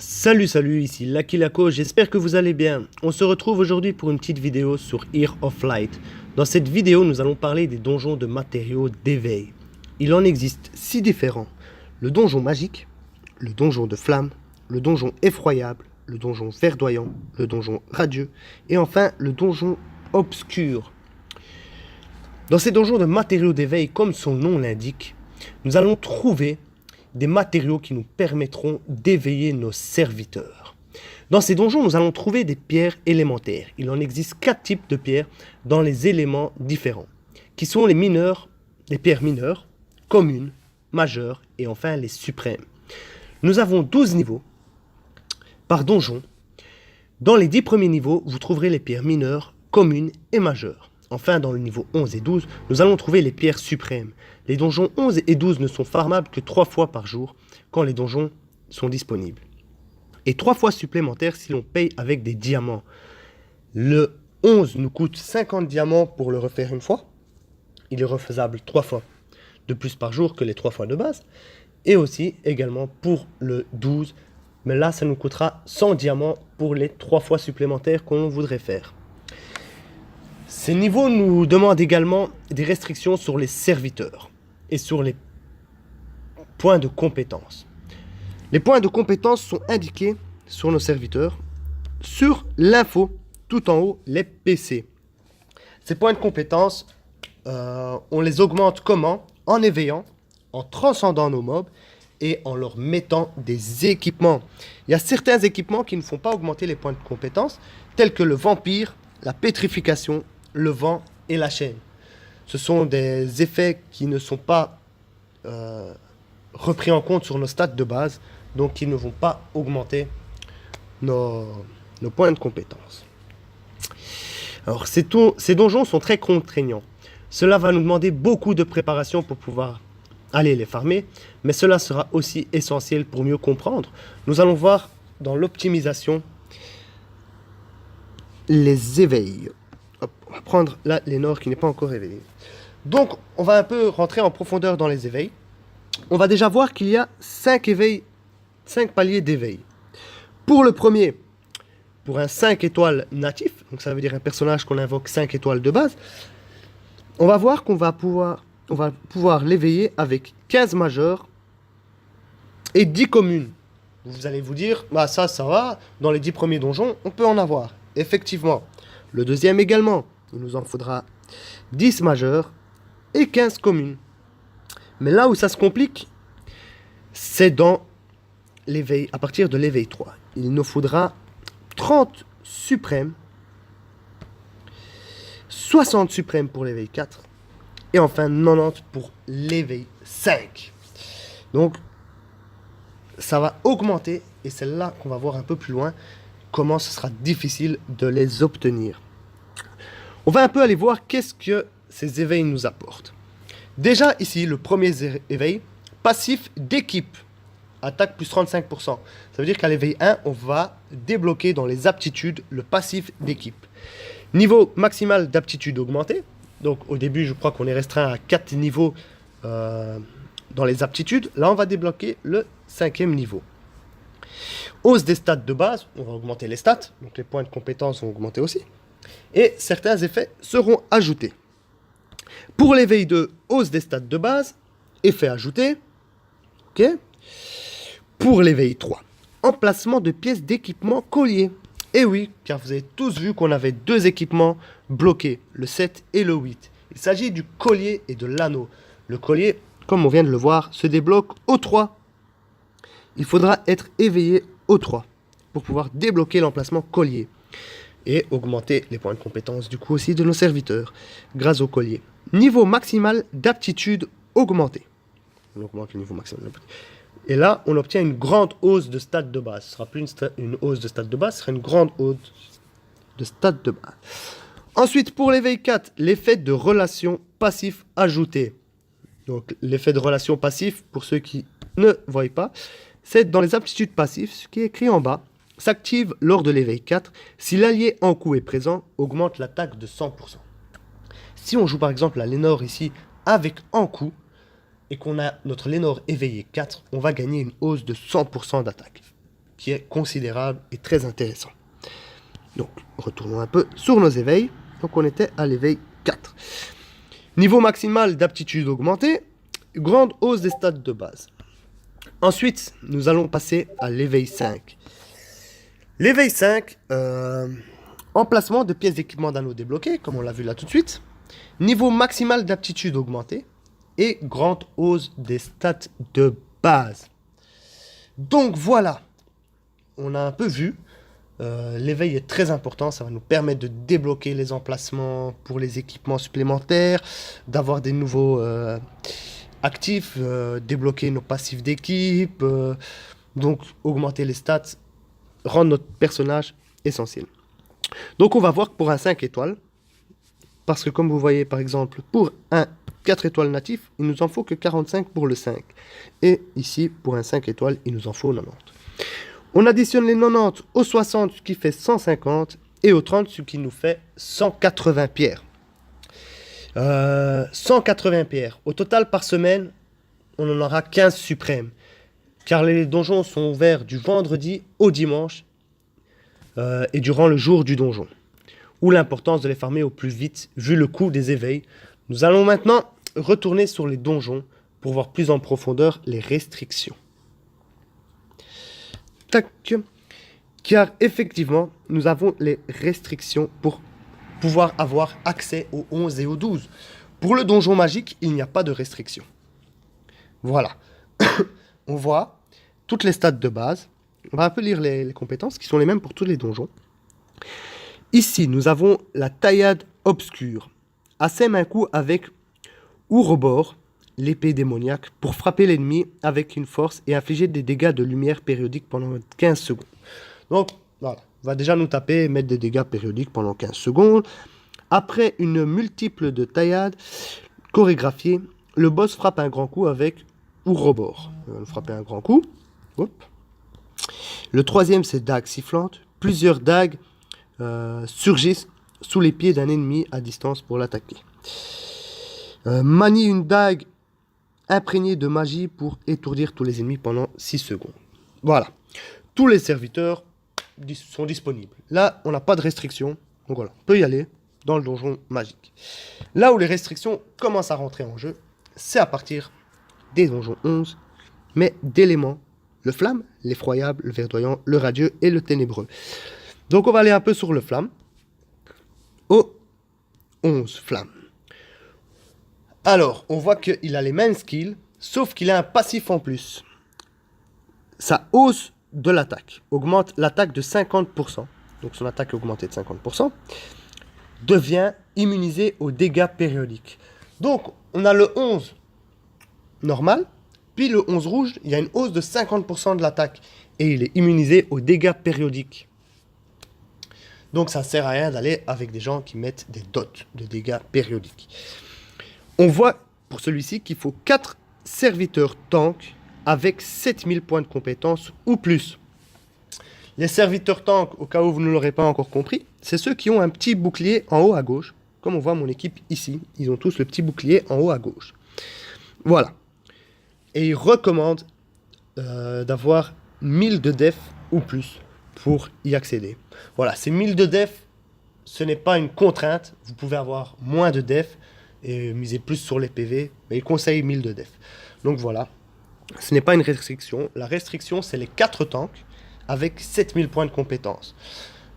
Salut, ici Lucky Laco, j'espère que vous allez bien. On se retrouve aujourd'hui pour une petite vidéo sur Ear of Light. Dans cette vidéo, nous allons parler des donjons de matériaux d'éveil. Il en existe 6 différents. Le donjon magique, le donjon de flamme, le donjon effroyable, le donjon verdoyant, le donjon radieux et enfin le donjon obscur. Dans ces donjons de matériaux d'éveil, comme son nom l'indique, nous allons trouver des matériaux qui nous permettront d'éveiller nos serviteurs. Dans ces donjons, nous allons trouver des pierres élémentaires. Il en existe 4 types de pierres dans les éléments différents, qui sont les pierres mineures, communes, majeures et enfin les suprêmes. Nous avons 12 niveaux par donjon. Dans les 10 premiers niveaux, vous trouverez les pierres mineures, communes et majeures. Enfin, dans le niveau 11 et 12, nous allons trouver les pierres suprêmes. Les donjons 11 et 12 ne sont farmables que 3 fois par jour quand les donjons sont disponibles. Et 3 fois supplémentaires si l'on paye avec des diamants. Le 11 nous coûte 50 diamants pour le refaire une fois. Il est refaisable 3 fois de plus par jour que les 3 fois de base. Et aussi également pour le 12. Mais là, ça nous coûtera 100 diamants pour les 3 fois supplémentaires qu'on voudrait faire. Ces niveaux nous demandent également des restrictions sur les serviteurs et sur les points de compétence. Les points de compétence sont indiqués sur nos serviteurs, sur l'info, tout en haut, les PC. Ces points de compétence, on les augmente comment? En éveillant, en transcendant nos mobs et en leur mettant des équipements. Il y a certains équipements qui ne font pas augmenter les points de compétence, tels que le vampire, la pétrification, le vent et la chaîne. Ce sont des effets qui ne sont pas repris en compte sur nos stats de base, donc qui ne vont pas augmenter nos points de compétence. Alors ces donjons sont très contraignants. Cela va nous demander beaucoup de préparation pour pouvoir aller les farmer, mais cela sera aussi essentiel pour mieux comprendre. Nous allons voir dans l'optimisation les éveils. Hop, on va prendre là l'énor qui n'est pas encore éveillé. Donc, on va un peu rentrer en profondeur dans les éveils. On va déjà voir qu'il y a 5 paliers d'éveil. Pour le premier, pour un 5 étoiles natif, donc ça veut dire un personnage qu'on invoque 5 étoiles de base, on va voir qu'on va pouvoir l'éveiller avec 15 majeurs et 10 communes. Vous allez vous dire, bah ça va, dans les 10 premiers donjons, on peut en avoir. Effectivement. Le deuxième également, il nous en faudra 10 majeurs et 15 communes. Mais là où ça se complique, c'est dans l'éveil, à partir de l'éveil 3. Il nous faudra 30 suprêmes, 60 suprêmes pour l'éveil 4 et enfin 90 pour l'éveil 5. Donc, ça va augmenter et c'est là qu'on va voir un peu plus loin comment ce sera difficile de les obtenir. On va un peu aller voir qu'est-ce que ces éveils nous apportent. Déjà ici, le premier éveil, passif d'équipe, attaque plus 35%. Ça veut dire qu'à l'éveil 1, on va débloquer dans les aptitudes le passif d'équipe. Niveau maximal d'aptitude augmenté. Donc au début, je crois qu'on est restreint à 4 niveaux dans les aptitudes. Là, on va débloquer le 5e niveau. Hausse des stats de base, on va augmenter les stats, donc les points de compétence vont augmenter aussi. Et certains effets seront ajoutés. Pour l'éveil 2, hausse des stats de base, effet ajouté. Ok. Pour l'éveil 3, emplacement de pièces d'équipement collier. Et oui, car vous avez tous vu qu'on avait 2 équipements bloqués, le 7 et le 8. Il s'agit du collier et de l'anneau. Le collier, comme on vient de le voir, se débloque au 3. Il faudra être éveillé au 3 pour pouvoir débloquer l'emplacement collier et augmenter les points de compétence du coup aussi de nos serviteurs grâce au collier. Niveau maximal d'aptitude augmenté. On augmente le niveau maximal d'aptitude. Et là, on obtient une grande hausse de stats de base. Ce ne sera plus une hausse de stats de base, ce sera une grande hausse de stats de base. Ensuite, pour l'éveil 4, l'effet de relation passif ajouté. Donc, l'effet de relation passif, pour ceux qui ne voient pas, c'est dans les aptitudes passives, ce qui est écrit en bas, s'active lors de l'éveil 4 si l'allié en coup est présent, augmente l'attaque de 100%. Si on joue par exemple à Lénore ici avec en coup et qu'on a notre Lénore éveillé 4, on va gagner une hausse de 100% d'attaque. qui est considérable et très intéressant. Donc, retournons un peu sur nos éveils. Donc, on était à l'éveil 4. Niveau maximal d'aptitude augmentée, grande hausse des stats de base. Ensuite, nous allons passer à l'éveil 5. L'éveil 5, emplacement de pièces d'équipement d'anneaux débloquées, comme on l'a vu là tout de suite. Niveau maximal d'aptitude augmentée et grande hausse des stats de base. Donc voilà, on a un peu vu. L'éveil est très important, ça va nous permettre de débloquer les emplacements pour les équipements supplémentaires, d'avoir des nouveaux actifs, débloquer nos passifs d'équipe, donc augmenter les stats, rendre notre personnage essentiel. Donc on va voir que pour un 5 étoiles, parce que comme vous voyez par exemple pour un 4 étoiles natif, il nous en faut que 45 pour le 5. Et ici pour un 5 étoiles, il nous en faut 90. On additionne les 90 aux 60, ce qui fait 150, et aux 30, ce qui nous fait 180 pierres. 180 pierres. Au total, par semaine, on en aura 15 suprêmes. Car les donjons sont ouverts du vendredi au dimanche et durant le jour du donjon. Ou l'importance de les farmer au plus vite, vu le coût des éveils. Nous allons maintenant retourner sur les donjons pour voir plus en profondeur les restrictions. Tac. Car effectivement, nous avons les restrictions pour pouvoir avoir accès aux 11 et aux 12. Pour le donjon magique, il n'y a pas de restriction. Voilà. On voit toutes les stats de base. On va un peu lire les compétences qui sont les mêmes pour tous les donjons. Ici, nous avons la taillade obscure. Assème un coup avec Ouroboros, l'épée démoniaque, pour frapper l'ennemi avec une force et infliger des dégâts de lumière périodiques pendant 15 secondes. Donc, voilà, on va déjà nous taper, mettre des dégâts périodiques pendant 15 secondes. Après une multiple de taillades chorégraphiées, le boss frappe un grand coup avec Ouroboros. Il va nous frapper un grand coup. Hop. Le troisième, c'est dague sifflante. Plusieurs dagues surgissent sous les pieds d'un ennemi à distance pour l'attaquer. Manie une dague imprégné de magie pour étourdir tous les ennemis pendant 6 secondes. Voilà. Tous les serviteurs sont disponibles. Là, on n'a pas de restrictions. Donc voilà, on peut y aller dans le donjon magique. Là où les restrictions commencent à rentrer en jeu, c'est à partir des donjons 11, mais d'éléments. Le flamme, l'effroyable, le verdoyant, le radieux et le ténébreux. Donc on va aller un peu sur le flamme. Au 11 flammes. Alors, on voit qu'il a les mêmes skills, sauf qu'il a un passif en plus. Sa hausse de l'attaque augmente l'attaque de 50%. Donc son attaque est augmentée de 50%. Devient immunisé aux dégâts périodiques. Donc, on a le 11 normal, puis le 11 rouge, il y a une hausse de 50% de l'attaque. Et il est immunisé aux dégâts périodiques. Donc ça ne sert à rien d'aller avec des gens qui mettent des dots de dégâts périodiques. On voit pour celui-ci qu'il faut 4 serviteurs tanks avec 7000 points de compétence ou plus. Les serviteurs tanks, au cas où vous ne l'aurez pas encore compris, c'est ceux qui ont un petit bouclier en haut à gauche. Comme on voit mon équipe ici, ils ont tous le petit bouclier en haut à gauche. Voilà. Et ils recommandent d'avoir 1000 de def ou plus pour y accéder. Voilà, ces 1000 de def, ce n'est pas une contrainte. Vous pouvez avoir moins de def et miser plus sur les PV, mais ils conseillent 1000 de def. Donc voilà, ce n'est pas une restriction. La restriction, c'est les 4 tanks avec 7000 points de compétence.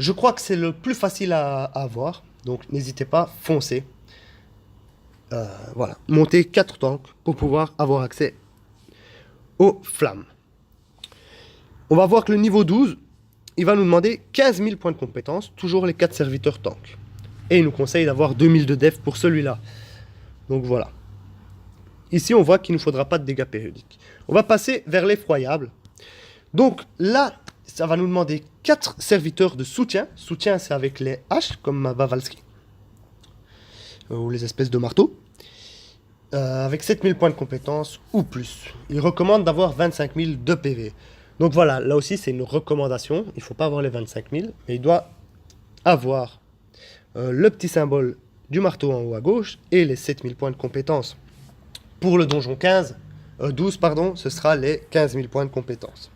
Je crois que c'est le plus facile à avoir, donc n'hésitez pas, foncez. Voilà, montez 4 tanks pour pouvoir avoir accès aux flammes. On va voir que le niveau 12, il va nous demander 15 000 points de compétence, toujours les 4 serviteurs tanks. Et il nous conseille d'avoir 2000 de def pour celui-là. Donc voilà. Ici, on voit qu'il ne nous faudra pas de dégâts périodiques. On va passer vers l'effroyable. Donc là, ça va nous demander 4 serviteurs de soutien. Soutien, c'est avec les haches, comme ma Bavalski. Ou les espèces de marteaux. Avec 7000 points de compétence ou plus. Il recommande d'avoir 25 000 de PV. Donc voilà, là aussi c'est une recommandation. Il ne faut pas avoir les 25 000, mais il doit avoir le petit symbole du marteau en haut à gauche et les 7000 points de compétence. Pour le donjon 12, ce sera les 15 000 points de compétence.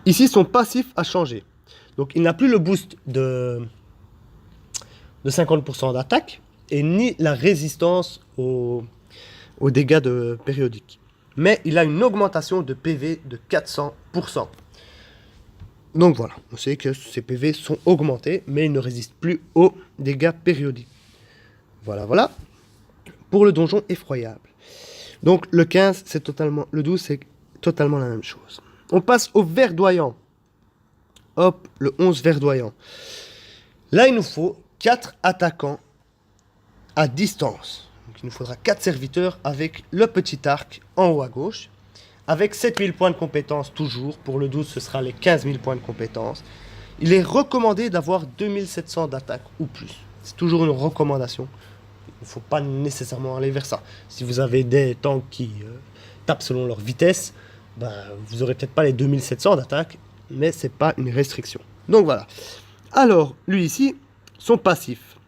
Ici, son passif a changé. Donc, il n'a plus le boost de 50% d'attaque et ni la résistance aux dégâts périodiques. Mais il a une augmentation de PV de 400%. Donc voilà, on sait que ces PV sont augmentés, mais ils ne résistent plus aux dégâts périodiques. Voilà, voilà. Pour le donjon effroyable. Donc le 15, c'est totalement... Le 12, c'est totalement la même chose. On passe au verdoyant. Hop, le 11 verdoyant. Là, il nous faut 4 attaquants à distance. Donc, il nous faudra 4 serviteurs avec le petit arc en haut à gauche. Avec 7000 points de compétence toujours. Pour le 12, ce sera les 15 000 points de compétence. Il est recommandé d'avoir 2700 d'attaque ou plus. C'est toujours une recommandation. Il ne faut pas nécessairement aller vers ça. Si vous avez des tanks qui tapent selon leur vitesse, ben, vous n'aurez peut-être pas les 2700 d'attaque, mais ce n'est pas une restriction. Donc voilà. Alors, lui ici, son passif.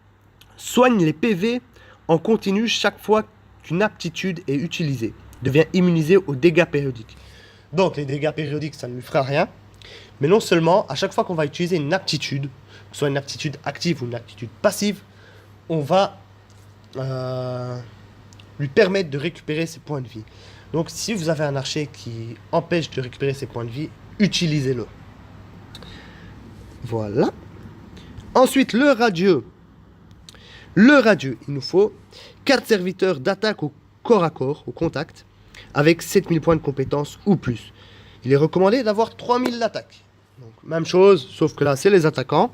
Soigne les PV en continu chaque fois qu'une aptitude est utilisée. Devient immunisé aux dégâts périodiques. Donc les dégâts périodiques, ça ne lui fera rien. Mais non seulement, à chaque fois qu'on va utiliser une aptitude, que ce soit une aptitude active ou une aptitude passive, on va lui permettre de récupérer ses points de vie. Donc si vous avez un archer qui empêche de récupérer ses points de vie, utilisez-le. Voilà. Ensuite, le radieux. Le radieux, il nous faut 4 serviteurs d'attaque au corps à corps, au contact, avec 7000 points de compétence ou plus. Il est recommandé d'avoir 3000 d'attaque. Donc, même chose, sauf que là, c'est les attaquants.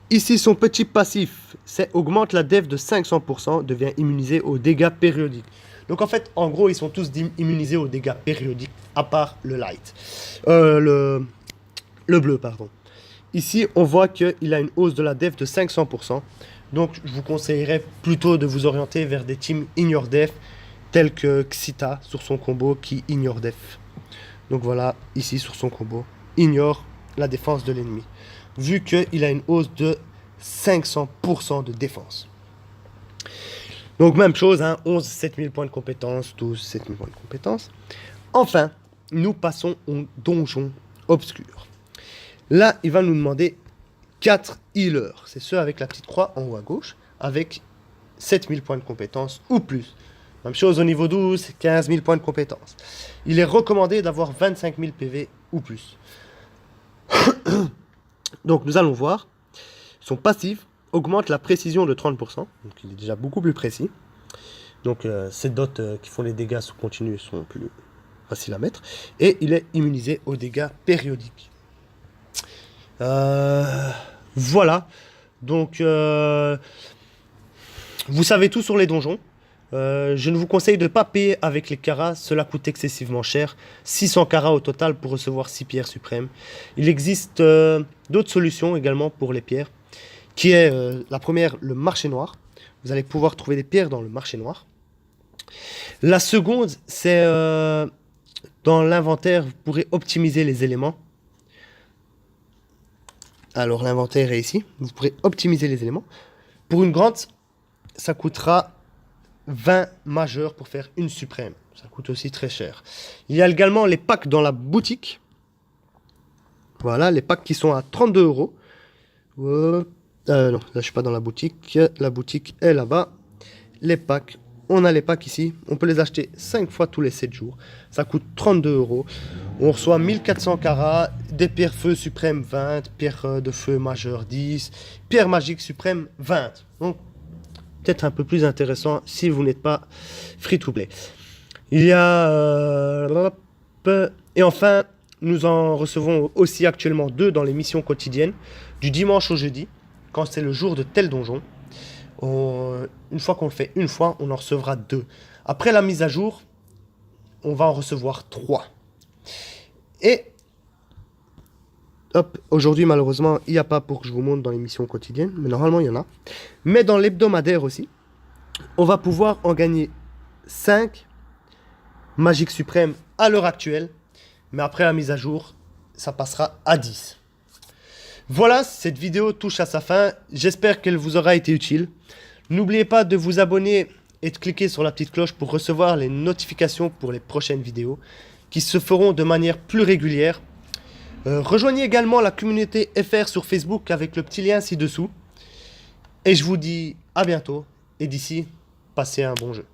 Ici, son petit passif, c'est augmente la def de 500%, devient immunisé aux dégâts périodiques. Donc, en fait, en gros, ils sont tous immunisés aux dégâts périodiques, à part le light. Le bleu, pardon. Ici, on voit qu'il a une hausse de la def de 500%. Donc, je vous conseillerais plutôt de vous orienter vers des teams Ignore Def, tels que Xita sur son combo qui ignore Def. Donc voilà, ici sur son combo, ignore la défense de l'ennemi. Vu qu'il a une hausse de 500% de défense. Donc même chose, hein, 11, 7000 points de compétence, 12, 7000 points de compétence. Enfin, nous passons au donjon obscur. Là, il va nous demander 4 healers, c'est ceux avec la petite croix en haut à gauche, avec 7000 points de compétence ou plus. Même chose au niveau 12, 15 000 points de compétence. Il est recommandé d'avoir 25 000 PV ou plus. Donc nous allons voir, son passif augmente la précision de 30%, donc il est déjà beaucoup plus précis. Donc ces dots qui font les dégâts sous continu sont plus faciles à mettre. Et il est immunisé aux dégâts périodiques. Voilà, donc vous savez tout sur les donjons. Je ne vous conseille de ne pas payer avec les carats, cela coûte excessivement cher. 600 carats au total pour recevoir 6 pierres suprêmes. Il existe d'autres solutions également pour les pierres, qui est la première, le marché noir. Vous allez pouvoir trouver des pierres dans le marché noir. La seconde, c'est dans l'inventaire, vous pourrez optimiser les éléments. Alors l'inventaire est ici, vous pourrez optimiser les éléments. Pour une grande, ça coûtera 20 majeurs pour faire une suprême. Ça coûte aussi très cher. Il y a également les packs dans la boutique. Voilà, les packs qui sont à 32 €. Non, là je suis pas dans la boutique. La boutique est là-bas. Les packs, on a les packs ici. On peut les acheter 5 fois tous les 7 jours. Ça coûte 32 €. On reçoit 1400 carats, des pierres feu suprême 20, pierres de feu majeure 10, pierres magiques suprême 20. Donc, peut-être un peu plus intéressant si vous n'êtes pas free-to-play. Il y a... et enfin, nous en recevons aussi actuellement 2 dans les missions quotidiennes, du dimanche au jeudi, quand c'est le jour de tel donjon. Une fois qu'on le fait une fois, on en recevra 2. Après la mise à jour, on va en recevoir 3. Et hop, aujourd'hui malheureusement, il n'y a pas pour que je vous montre dans les missions quotidiennes, mais normalement il y en a. Mais dans l'hebdomadaire aussi, on va pouvoir en gagner 5 magiques suprêmes à l'heure actuelle. Mais après la mise à jour, ça passera à 10. Voilà, cette vidéo touche à sa fin. J'espère qu'elle vous aura été utile. N'oubliez pas de vous abonner et de cliquer sur la petite cloche pour recevoir les notifications pour les prochaines vidéos qui se feront de manière plus régulière. Rejoignez également la communauté FR sur Facebook avec le petit lien ci-dessous. Et je vous dis à bientôt. Et d'ici, passez un bon jeu.